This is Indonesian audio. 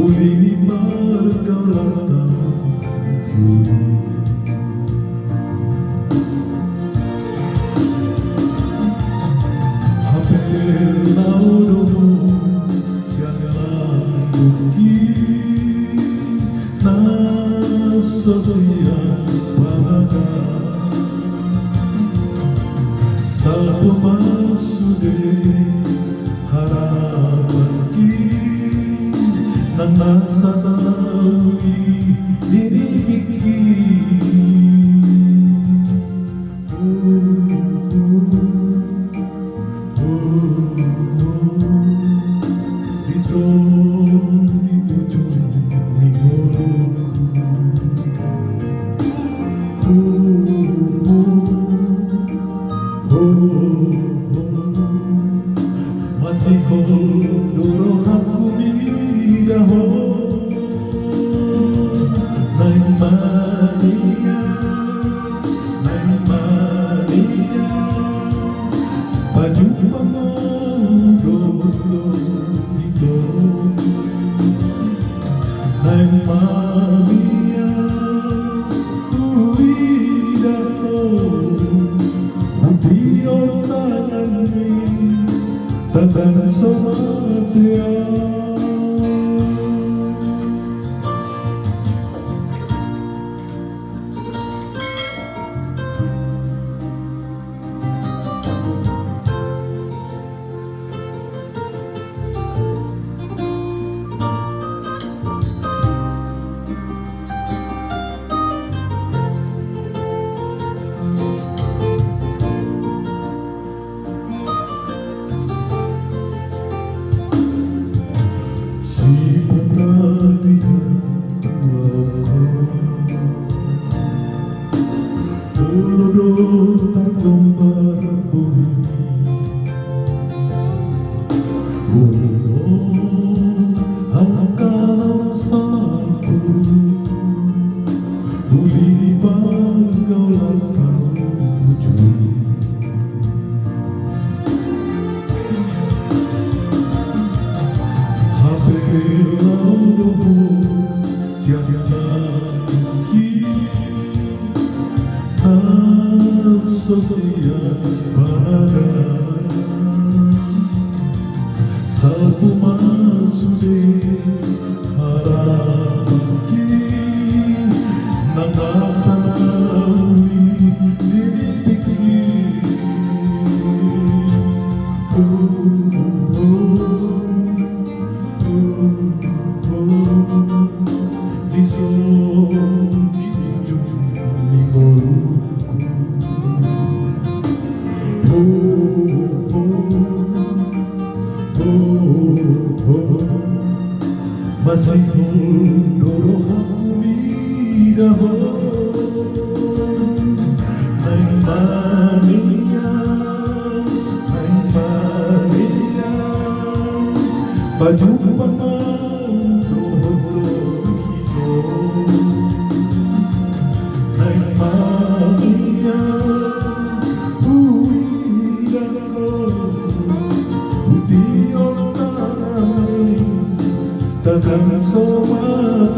Ulimar galata puri Apela udomo sialang buki Nasosia bahaga Satu masude harapan nang nasa sawi dinipikir di son di ujung ni masih doro aku miraho naik mania baju pamodo itu naik mania tuidato udio tanganmi tangan somatia Sofia bahaga Sapu masude harapki nangasanawi dinipikir di son di ujung minggu masih doro aku miraho naik mania baju pamodo itu naik mania takkan somat